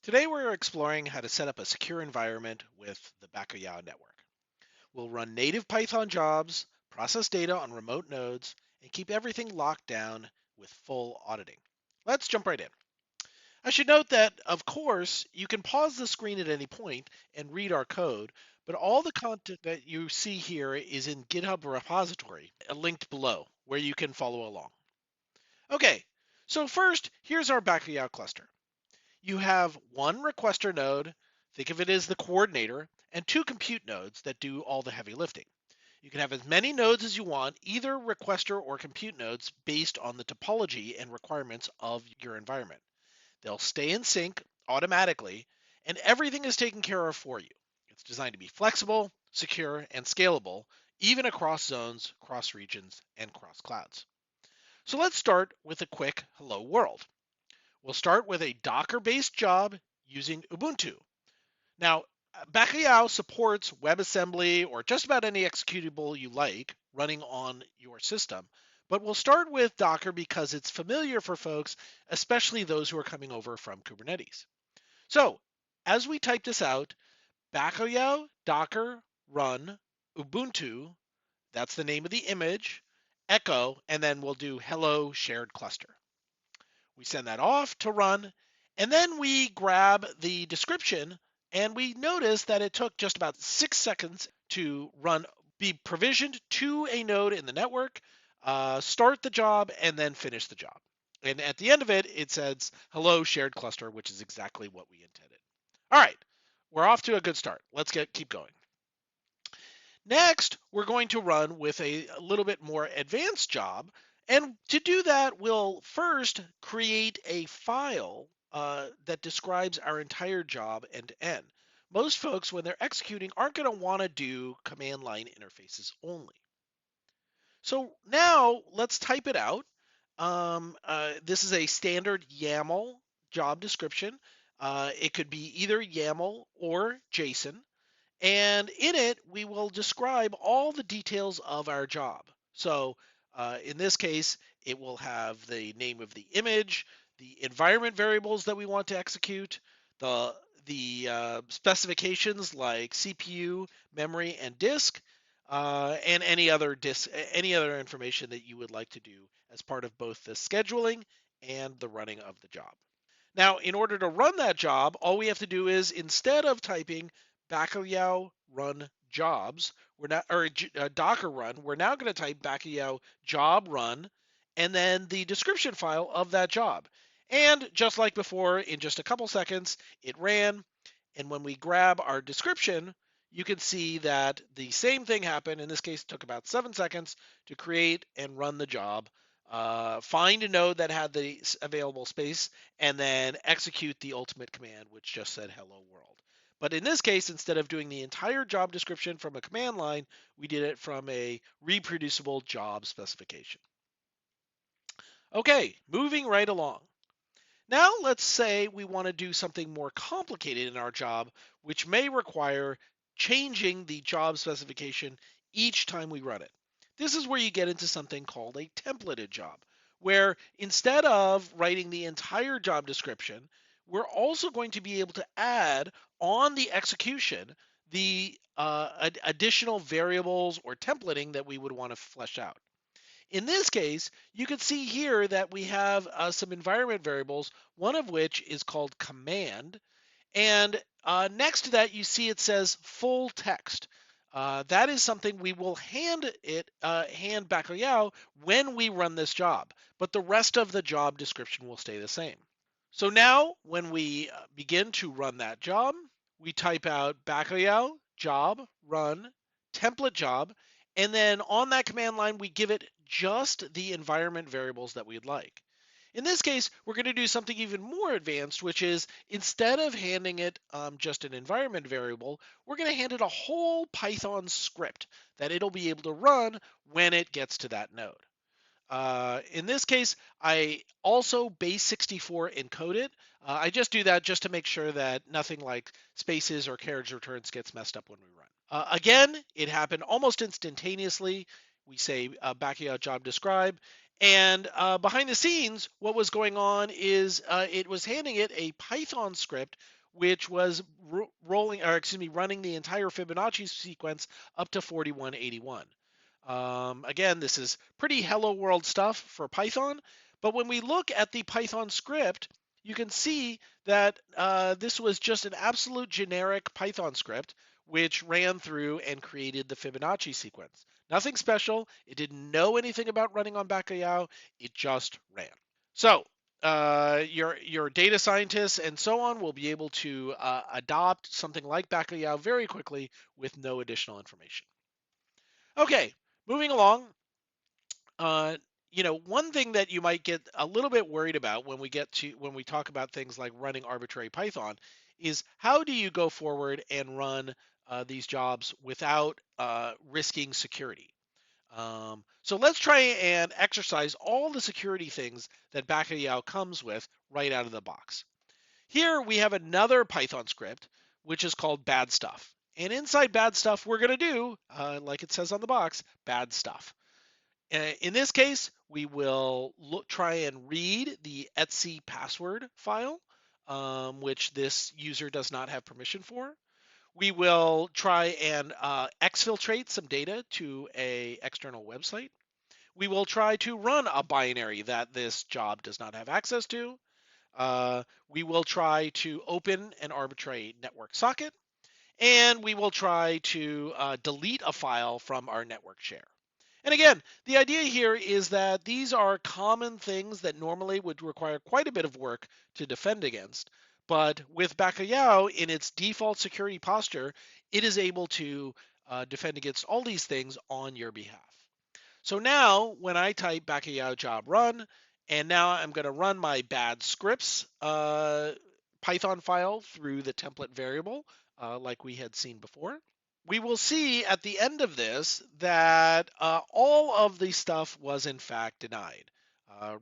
Today we're exploring how to set up a secure environment with the Bacalhau network. We'll run native Python jobs, process data on remote nodes, and keep everything locked down with full auditing. Let's jump right in. I should note that, of course, you can pause the screen at any point and read our code, but all the content that you see here is in GitHub repository, linked below, where you can follow along. Okay, so first, here's our Bacalhau cluster. You have one requester node, think of it as the coordinator, and two compute nodes that do all the heavy lifting. You can have as many nodes as you want, either requester or compute nodes, based on the topology and requirements of your environment. They'll stay in sync automatically, and everything is taken care of for you. It's designed to be flexible, secure, and scalable, even across zones, cross regions, and cross clouds. So let's start with a quick hello world. We'll start with a Docker-based job using Ubuntu. Now, Bacalhau supports WebAssembly or just about any executable you like running on your system, but we'll start with Docker because it's familiar for folks, especially those who are coming over from Kubernetes. So, as we type this out, Bacalhau Docker run Ubuntu, that's the name of the image, echo, and then we'll do hello shared cluster. We send that off to run, and then we grab the description, and we notice that it took just about 6 seconds to run, be provisioned to a node in the network, start the job, and then finish the job. And at the end of it, it says hello shared cluster, which is exactly what we intended. All right, we're off to a good start. Let's keep going. Next, we're going to run with a little bit more advanced job. And to do that, we'll first create a file that describes our entire job end to end. Most folks, when they're executing, aren't going to want to do command line interfaces only. So now let's type it out. This is a standard YAML job description. It could be either YAML or JSON. And in it, we will describe all the details of our job. So in this case, it will have the name of the image, the environment variables that we want to execute, the specifications like CPU, memory, and disk, and any other information that you would like to do as part of both the scheduling and the running of the job. Now, in order to run that job, all we have to do is, instead of typing Bacalhau run jobs, we're not, or Docker run, we're now going to type Bacalhau job run, and then the description file of that job. And just like before, in just a couple seconds, it ran. And when we grab our description, you can see that the same thing happened. In this case, it took about 7 seconds to create and run the job. Find a node that had the available space, and then execute the ultimate command, which just said hello world. But in this case, instead of doing the entire job description from a command line, we did it from a reproducible job specification. Okay, moving right along. Now let's say we want to do something more complicated in our job, which may require changing the job specification each time we run it. This is where you get into something called a templated job, where instead of writing the entire job description, we're also going to be able to add on the execution the additional variables or templating that we would want to flesh out. In this case, you can see here that we have some environment variables, one of which is called command. And next to that, you see it says full text. That is something we will hand Bacalhau when we run this job, but the rest of the job description will stay the same. So now when we begin to run that job, we type out Bacalhau job run template job, and then on that command line, we give it just the environment variables that we'd like. In this case, we're going to do something even more advanced, which is, instead of handing it just an environment variable, we're going to hand it a whole Python script that it'll be able to run when it gets to that node. In this case, I also base64 encode it. I just do that just to make sure that nothing like spaces or carriage returns gets messed up when we run. Again, it happened almost instantaneously. we say Bacalhau job describe. And behind the scenes, what was going on is it was handing it a Python script which was running the entire Fibonacci sequence up to 4181. Again, this is pretty hello world stuff for Python, but when we look at the Python script, you can see that this was just an absolute generic Python script which ran through and created the Fibonacci sequence. Nothing special. It didn't know anything about running on Bacalhau. It just ran. So your data scientists and so on will be able to adopt something like Bacalhau very quickly with no additional information. Okay, moving along. Uh, one thing that you might get a little bit worried about when we talk about things like running arbitrary Python is how do you go forward and run these jobs without risking security? So let's try and exercise all the security things that Bacalhau comes with right out of the box. Here we have another Python script, which is called bad stuff. And inside bad stuff, we're going to do, like it says on the box, bad stuff. In this case, we will try and read the etc password file, which this user does not have permission for. We will try and exfiltrate some data to an external website. We will try to run a binary that this job does not have access to. We will try to open an arbitrary network socket, and we will try to delete a file from our network share. And again, the idea here is that these are common things that normally would require quite a bit of work to defend against. But with Bacalhau in its default security posture, it is able to defend against all these things on your behalf. So now when I type Bacalhau job run, and now I'm going to run my bad scripts Python file through the template variable like we had seen before, we will see at the end of this that all of the stuff was in fact denied.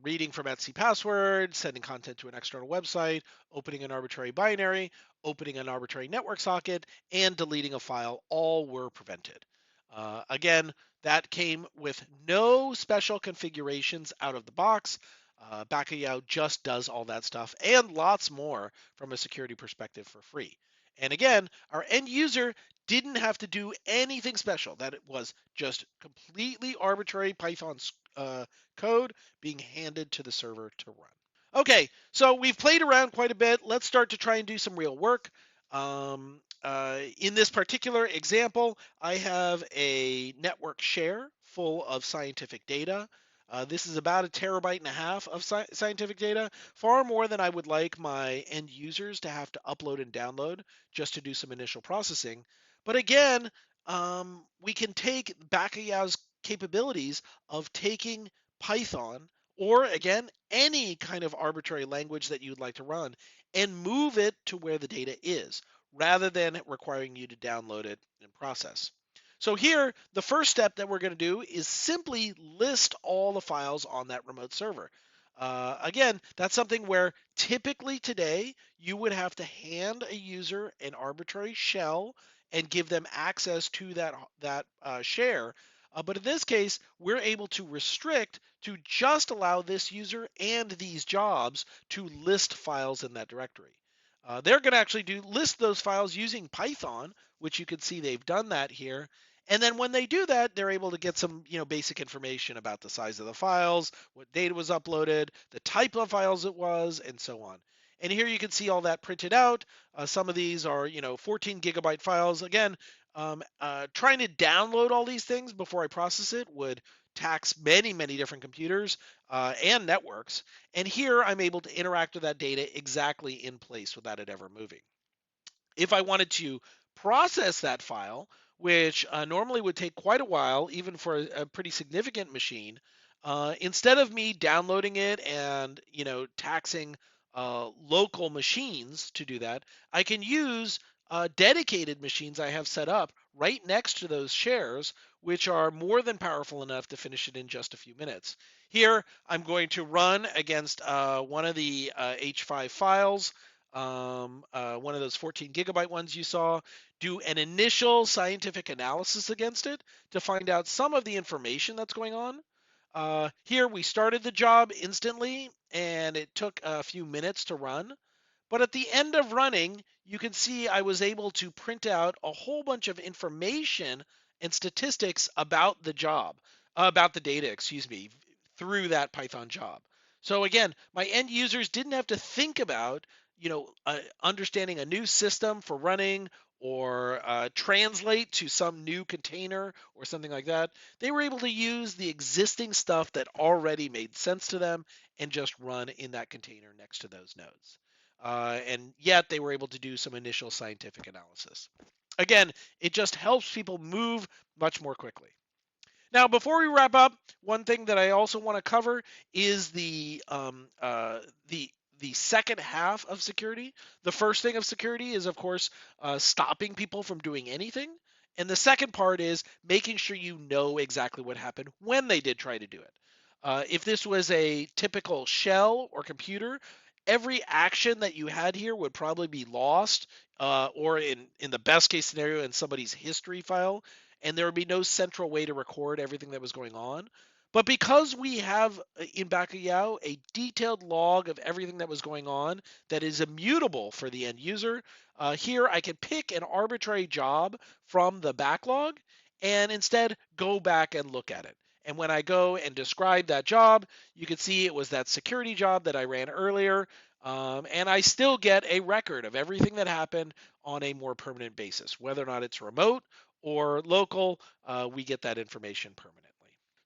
Reading from etc password, sending content to an external website, opening an arbitrary binary, opening an arbitrary network socket, and deleting a file all were prevented. Again, that came with no special configurations out of the box. Bacalhau just does all that stuff and lots more from a security perspective for free. And again, our end user didn't have to do anything special. That it was just completely arbitrary Python code being handed to the server to run. Okay, so we've played around quite a bit. Let's start to try and do some real work. In this particular example, I have a network share full of scientific data. This is about 1.5 TB of scientific data, far more than I would like my end users to have to upload and download just to do some initial processing. But again, we can take Bacalhau's capabilities of taking Python or again, any kind of arbitrary language that you'd like to run and move it to where the data is rather than requiring you to download it and process. So here, the first step that we're going to do is simply list all the files on that remote server. Again, that's something where typically today you would have to hand a user an arbitrary shell and give them access to that share. But in this case, we're able to restrict to just allow this user and these jobs to list files in that directory. They're going to actually list those files using Python, which you can see they've done that here. And then when they do that, they're able to get some, basic information about the size of the files, what data was uploaded, the type of files it was, and so on. And here you can see all that printed out. Some of these are, 14 gigabyte files. Again, trying to download all these things before I process it would tax many, many different computers and networks. And here I'm able to interact with that data exactly in place without it ever moving. If I wanted to process that file, which normally would take quite a while, even for a pretty significant machine, instead of me downloading it and taxing local machines to do that, I can use dedicated machines I have set up right next to those shares, which are more than powerful enough to finish it in just a few minutes. Here, I'm going to run against one of the H5 files. one of those 14 gigabyte ones you saw, do an initial scientific analysis against it to find out some of the information that's going on. Here we started the job instantly and it took a few minutes to run. But at the end of running, you can see I was able to print out a whole bunch of information and statistics about the job, about the data, excuse me, through that Python job. So again, my end users didn't have to think about, understanding a new system for running or translate to some new container or something like that. They were able to use the existing stuff that already made sense to them and just run in that container next to those nodes. And yet they were able to do some initial scientific analysis. Again, it just helps people move much more quickly. Now, before we wrap up, one thing that I also want to cover is the second half of security. The first thing of security is, of course, stopping people from doing anything, and the second part is making sure you know exactly what happened when they did try to do it. If this was a typical shell or computer, every action that you had here would probably be lost, or in the best case scenario, in somebody's history file, and there would be no central way to record everything that was going on. But because we have in Bacalhau a detailed log of everything that was going on that is immutable for the end user, here I can pick an arbitrary job from the backlog and instead go back and look at it. And when I go and describe that job, you can see it was that security job that I ran earlier. And I still get a record of everything that happened on a more permanent basis. Whether or not it's remote or local, we get that information permanently.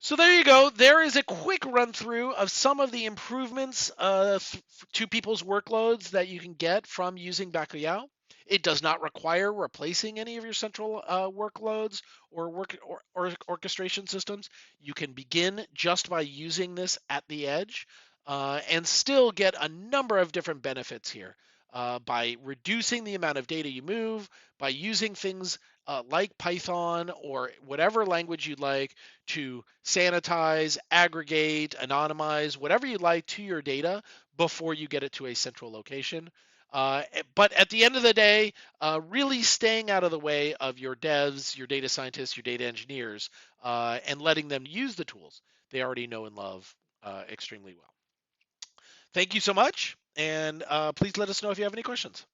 So there you go. There is a quick run through of some of the improvements to people's workloads that you can get from using Bacalhau. It does not require replacing any of your central workloads or orchestration systems. You can begin just by using this at the edge and still get a number of different benefits here by reducing the amount of data you move, by using things like Python or whatever language you'd like to sanitize, aggregate, anonymize, whatever you like to your data before you get it to a central location. But at the end of the day, really staying out of the way of your devs, your data scientists, your data engineers, and letting them use the tools they already know and love extremely well. Thank you so much, and please let us know if you have any questions.